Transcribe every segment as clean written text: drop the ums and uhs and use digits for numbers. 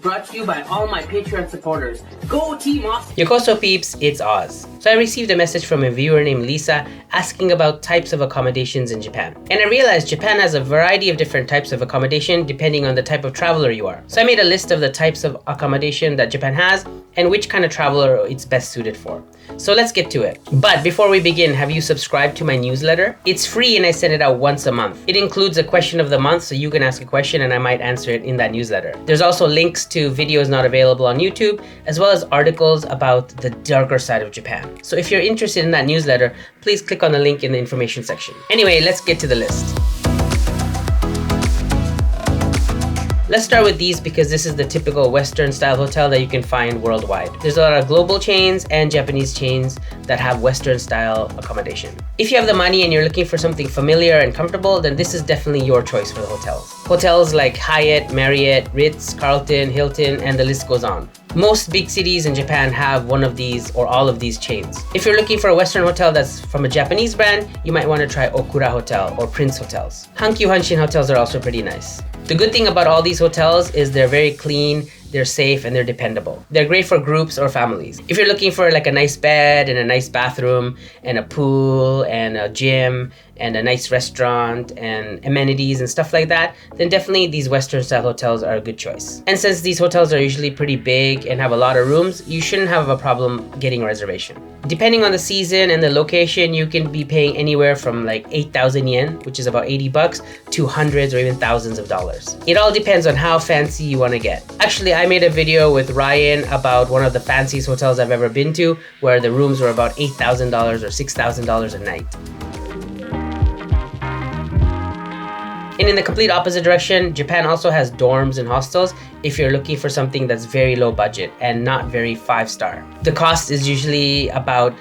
brought to you by all my Patreon supporters. Go Team Awesome! Yokoso peeps, it's Oz. So I received a message from a viewer named Lisa asking about types of accommodations in Japan. And I realized Japan has a variety of different types of accommodation depending on the type of traveler you are. So I made a list of the types of accommodation that Japan has and which kind of traveler it's best suited for. So let's get to it. But before we begin, have you subscribed to my newsletter? It's free and I send it out once a month. It includes a question of the month, so you can ask a question and I might answer it in that newsletter. There's also links to videos not available on YouTube, as well as articles about the darker side of Japan. So if you're interested in that newsletter, please click on the link in the information section. Anyway, let's get to the list. Let's start with these because this is the typical Western style hotel that you can find worldwide. There's a lot of global chains and Japanese chains that have Western style accommodation. If you have the money and you're looking for something familiar and comfortable, then this is definitely your choice for the hotels. Hotels like Hyatt, Marriott, Ritz, Carlton, Hilton, and the list goes on. Most big cities in Japan have one of these or all of these chains. If you're looking for a Western hotel that's from a Japanese brand, you might want to try Okura Hotel or Prince Hotels. Hankyu Hanshin hotels are also pretty nice. The good thing about all these hotels is they're very clean, they're safe, and they're dependable. They're great for groups or families. If you're looking for like a nice bed and a nice bathroom and a pool and a gym and a nice restaurant and amenities and stuff like that, then definitely these Western style hotels are a good choice. And since these hotels are usually pretty big and have a lot of rooms, you shouldn't have a problem getting a reservation. Depending on the season and the location, you can be paying anywhere from like 8,000 yen, which is about 80 bucks, to hundreds or even thousands of dollars. It all depends on how fancy you want to get. Actually, I made a video with Ryan about one of the fanciest hotels I've ever been to, where the rooms were about $8,000 or $6,000 a night. And in the complete opposite direction, Japan also has dorms and hostels if you're looking for something that's very low budget and not very 5-star. The cost is usually about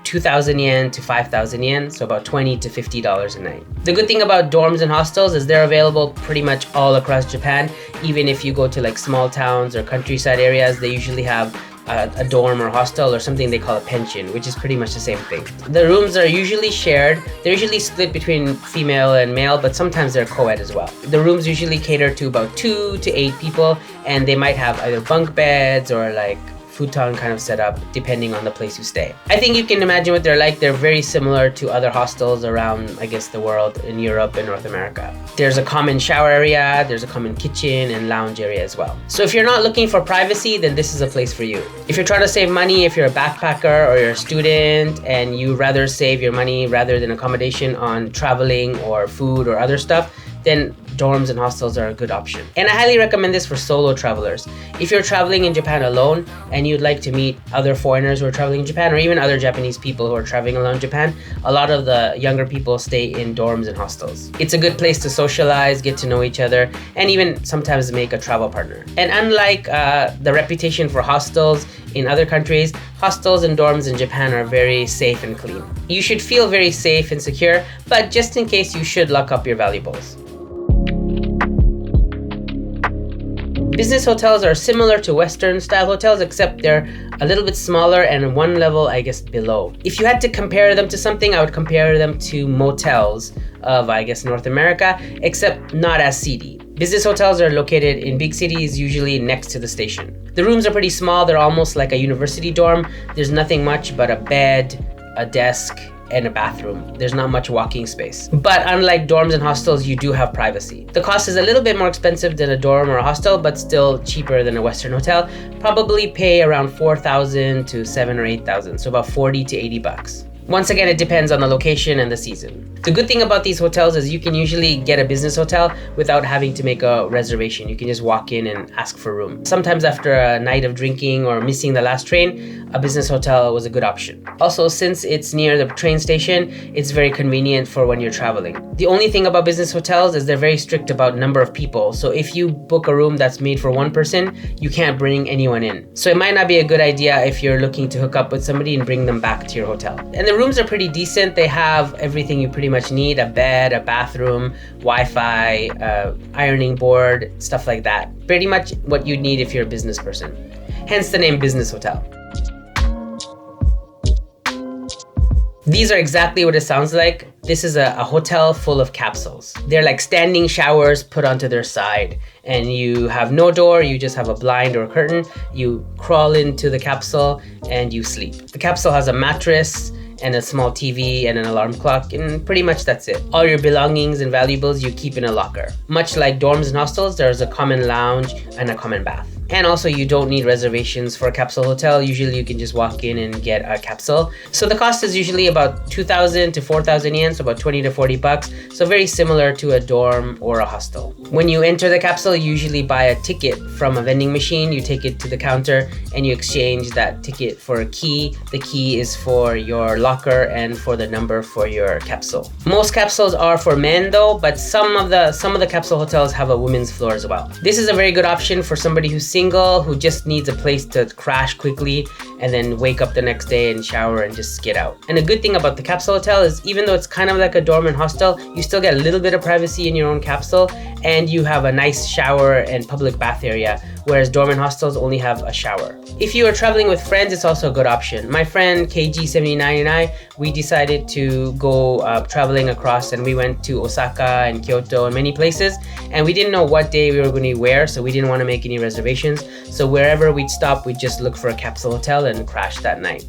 2,000 yen to 5,000 yen, so about $20 to $50 a night. The good thing about dorms and hostels is they're available pretty much all across Japan. Even if you go to like small towns or countryside areas, they usually have a dorm or hostel or something they call a pension, which is pretty much the same thing. The rooms are usually shared. They're usually split between female and male, but sometimes they're co-ed as well. The rooms usually cater to about 2 to 8 people, and they might have either bunk beds or like futon kind of setup depending on the place you stay. I think you can imagine what they're like. They're very similar to other hostels around, I guess, the world in Europe and North America. There's a common shower area, there's a common kitchen and lounge area as well. So if you're not looking for privacy, then this is a place for you. If you're trying to save money, if you're a backpacker or you're a student and you rather save your money rather than accommodation on traveling or food or other stuff, then dorms and hostels are a good option. And I highly recommend this for solo travelers. If you're traveling in Japan alone and you'd like to meet other foreigners who are traveling in Japan or even other Japanese people who are traveling alone in Japan, a lot of the younger people stay in dorms and hostels. It's a good place to socialize, get to know each other, and even sometimes make a travel partner. And unlike the reputation for hostels in other countries, hostels and dorms in Japan are very safe and clean. You should feel very safe and secure, but just in case, you should lock up your valuables. Business hotels are similar to Western style hotels, except they're a little bit smaller and one level, I guess, below. If you had to compare them to something, I would compare them to motels of, I guess, North America, except not as seedy. Business hotels are located in big cities, usually next to the station. The rooms are pretty small. They're almost like a university dorm. There's nothing much but a bed, a desk, and a bathroom. There's not much walking space. But unlike dorms and hostels, you do have privacy. The cost is a little bit more expensive than a dorm or a hostel, but still cheaper than a Western hotel. Probably pay around 4,000 to 7 or 8,000, so about 40 to 80 bucks. Once again, it depends on the location and the season. The good thing about these hotels is you can usually get a business hotel without having to make a reservation. You can just walk in and ask for room. Sometimes after a night of drinking or missing the last train, a business hotel was a good option. Also, since it's near the train station, it's very convenient for when you're traveling. The only thing about business hotels is they're very strict about number of people. So if you book a room that's made for one person, you can't bring anyone in. So it might not be a good idea if you're looking to hook up with somebody and bring them back to your hotel. And the rooms are pretty decent. They have everything you pretty much need: a bed, a bathroom, Wi-Fi, ironing board, stuff like that. Pretty much what you need if you're a business person. Hence the name business hotel. These are exactly what it sounds like. This is a hotel full of capsules. They're like standing showers put onto their side, and you have no door, you just have a blind or a curtain. You crawl into the capsule and you sleep. The capsule has a mattress and a small TV and an alarm clock, and pretty much that's it. All your belongings and valuables you keep in a locker. Much like dorms and hostels, there's a common lounge and a common bath. And also you don't need reservations for a capsule hotel. Usually you can just walk in and get a capsule. So the cost is usually about 2,000 to 4,000 yen, so about 20 to 40 bucks. So very similar to a dorm or a hostel. When you enter the capsule, you usually buy a ticket from a vending machine. You take it to the counter and you exchange that ticket for a key. The key is for your locker and for the number for your capsule. Most capsules are for men though, but some of the capsule hotels have a women's floor as well. This is a very good option for somebody who's single, who just needs a place to crash quickly and then wake up the next day and shower and just get out. And a good thing about the capsule hotel is even though it's kind of like a dorm and hostel, you still get a little bit of privacy in your own capsule, and you have a nice shower and public bath area, whereas dorm and hostels only have a shower. If you are traveling with friends, it's also a good option. My friend KG79 and I, we decided to go traveling across, and we went to Osaka and Kyoto and many places, and we didn't know what day we were going to be where, so we didn't want to make any reservations. So wherever we'd stop, we'd just look for a capsule hotel and crash that night.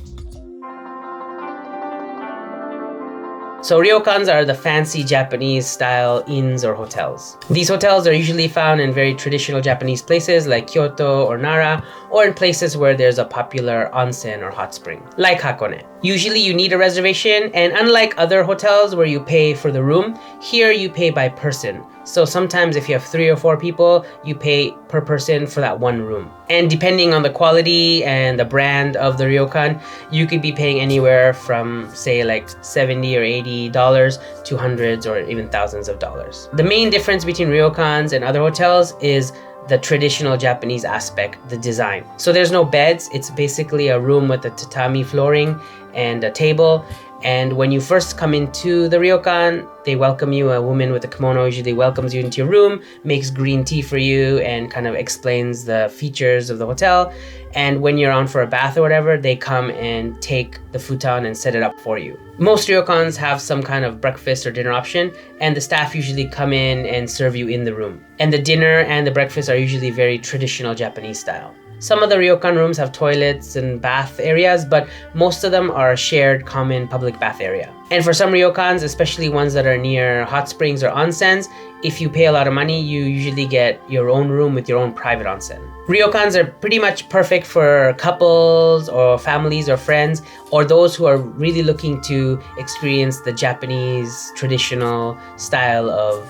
So ryokans are the fancy Japanese style inns or hotels. These hotels are usually found in very traditional Japanese places like Kyoto or Nara, or in places where there's a popular onsen or hot spring, like Hakone. Usually you need a reservation, and unlike other hotels where you pay for the room, here you pay by person. So sometimes if you have 3 or 4 people, you pay per person for that one room. And depending on the quality and the brand of the ryokan, you could be paying anywhere from say like $70 or $80 to hundreds or even thousands of dollars. The main difference between ryokans and other hotels is the traditional Japanese aspect, the design. So there's no beds, it's basically a room with a tatami flooring and a table. And when you first come into the ryokan, they welcome you. A woman with a kimono usually welcomes you into your room, makes green tea for you, and kind of explains the features of the hotel. And when you're on for a bath or whatever, they come and take the futon and set it up for you. Most ryokans have some kind of breakfast or dinner option, and the staff usually come in and serve you in the room. And the dinner and the breakfast are usually very traditional Japanese style. Some of the ryokan rooms have toilets and bath areas, but most of them are a shared common public bath area. And for some ryokans, especially ones that are near hot springs or onsens, if you pay a lot of money, you usually get your own room with your own private onsen. Ryokans are pretty much perfect for couples or families or friends, or those who are really looking to experience the Japanese traditional style of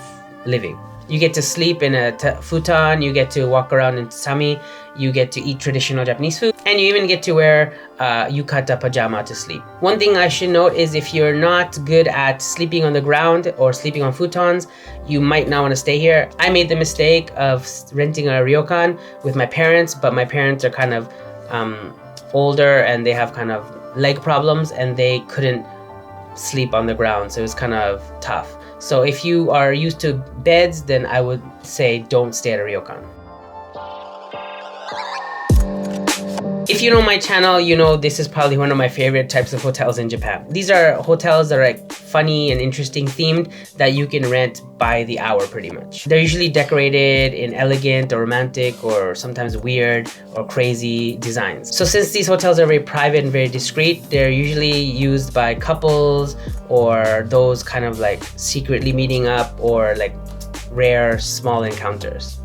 living. You get to sleep in a futon, you get to walk around in tatami, you get to eat traditional Japanese food, and you even get to wear yukata pajama to sleep. One thing I should note is if you're not good at sleeping on the ground or sleeping on futons, you might not want to stay here. I made the mistake of renting a ryokan with my parents, but my parents are kind of older and they have kind of leg problems and they couldn't sleep on the ground, so it was kind of tough. So if you are used to beds, then I would say don't stay at a ryokan. If you know my channel, you know this is probably one of my favorite types of hotels in Japan. These are hotels that are like funny and interesting themed that you can rent by the hour pretty much. They're usually decorated in elegant or romantic or sometimes weird or crazy designs. So since these hotels are very private and very discreet, they're usually used by couples or those kind of like secretly meeting up or like rare small encounters,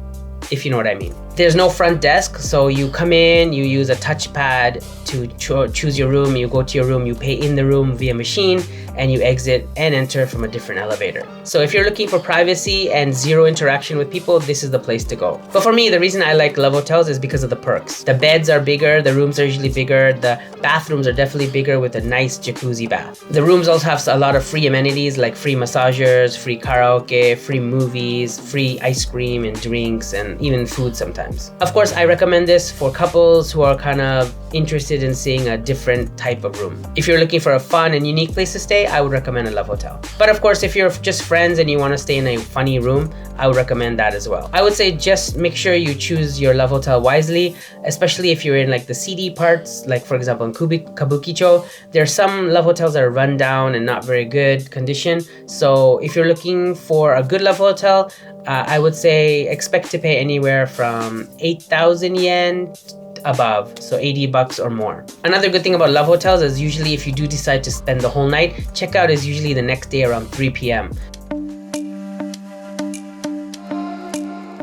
if you know what I mean. There's no front desk, so you come in, you use a touchpad to choose your room, you go to your room, you pay in the room via machine, and you exit and enter from a different elevator. So if you're looking for privacy and zero interaction with people, this is the place to go. But for me, the reason I like love hotels is because of the perks. The beds are bigger, the rooms are usually bigger, the bathrooms are definitely bigger with a nice jacuzzi bath. The rooms also have a lot of free amenities like free massagers, free karaoke, free movies, free ice cream and drinks, and even food sometimes. Of course, I recommend this for couples who are kind of interested interested in seeing a different type of room. If you're looking for a fun and unique place to stay, I would recommend a love hotel. But of course, if you're just friends and you want to stay in a funny room, I would recommend that as well. I would say just make sure you choose your love hotel wisely, especially if you're in like the seedy parts, like for example in Kabukicho. There are some love hotels that are run down and not very good condition. So if you're looking for a good love hotel, I would say expect to pay anywhere from 8,000 yen above, so 80 bucks or more. Another good thing about love hotels is usually if you do decide to spend the whole night, checkout is usually the next day around 3 p.m.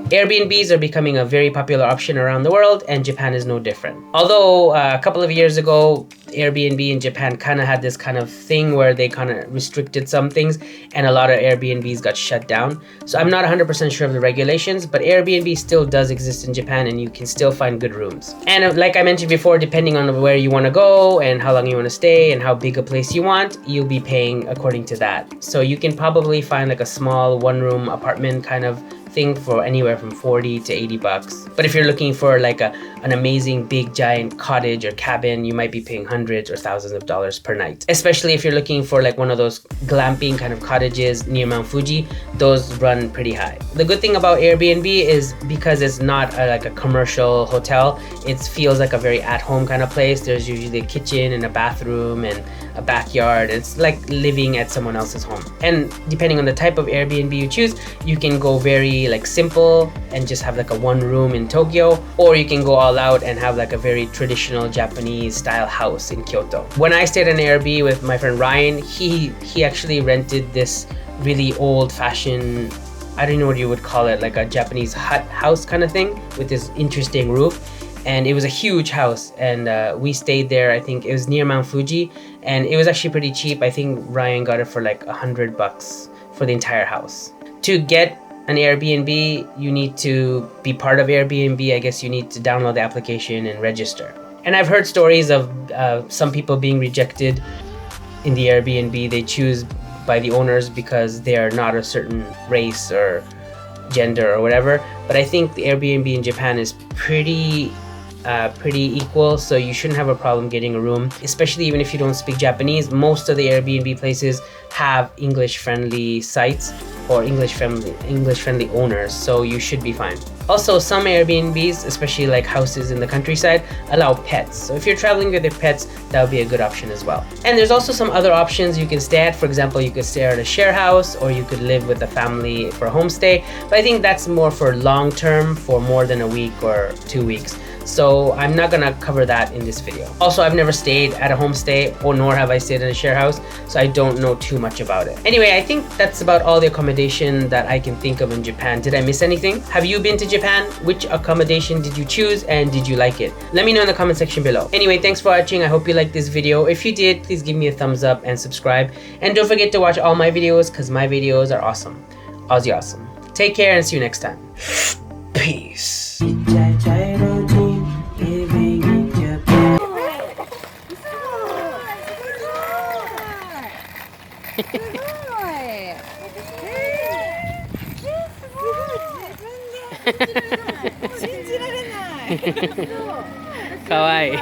Airbnbs are becoming a very popular option around the world, and Japan is no different. Although a couple of years ago, Airbnb in Japan kind of had this kind of thing where they kind of restricted some things and a lot of Airbnbs got shut down. So I'm not 100% sure of the regulations, but Airbnb still does exist in Japan and you can still find good rooms. And like I mentioned before, depending on where you want to go and how long you want to stay and how big a place you want, you'll be paying according to that. So you can probably find like a small one-room apartment kind of thing for anywhere from 40 to 80 bucks. But if you're looking for like an amazing big giant cottage or cabin, you might be paying hundreds or thousands of dollars per night. Especially if you're looking for like one of those glamping kind of cottages near Mount Fuji, those run pretty high. The good thing about Airbnb is because it's not like a commercial hotel, it feels like a very at-home kind of place. There's usually a kitchen and a bathroom and a backyard. It's like living at someone else's home. And depending on the type of Airbnb you choose, you can go very like simple and just have like a one room in Tokyo, or you can go all out and have like a very traditional Japanese style house in Kyoto. When I stayed in Airbnb with my friend Ryan, he actually rented this really old-fashioned, I don't know what you would call it, like a Japanese hut house kind of thing with this interesting roof. And it was a huge house, and we stayed there. I think it was near Mount Fuji, and it was actually pretty cheap. I think Ryan got it for like 100 bucks for the entire house. To get an Airbnb, you need to be part of Airbnb. I guess you need to download the application and register. And I've heard stories of some people being rejected in the Airbnb they choose by the owners because they are not a certain race or gender or whatever. But I think the Airbnb in Japan is pretty equal, so you shouldn't have a problem getting a room, especially even if you don't speak Japanese. Most of the Airbnb places have English-friendly sites or English-friendly owners, so you should be fine. Also, some Airbnbs, especially like houses in the countryside, allow pets. So if you're traveling with your pets, that would be a good option as well. And there's also some other options you can stay at. For example, you could stay at a share house, or you could live with a family for a homestay. But I think that's more for long term, for more than a week or 2 weeks. So I'm not gonna cover that in this video. Also, I've never stayed at a homestay, or nor have I stayed in a share house, so I don't know too much about it. Anyway, I think that's about all the accommodation that I can think of in Japan. Did I miss anything? Have you been to Japan? Which accommodation did you choose, and did you like it? Let me know in the comment section below. Anyway, thanks for watching. I hope you liked this video. If you did, please give me a thumbs up and subscribe. And don't forget to watch all my videos, because my videos are awesome. OzzyAwesome. Take care and see you next time. Peace. Kawaii.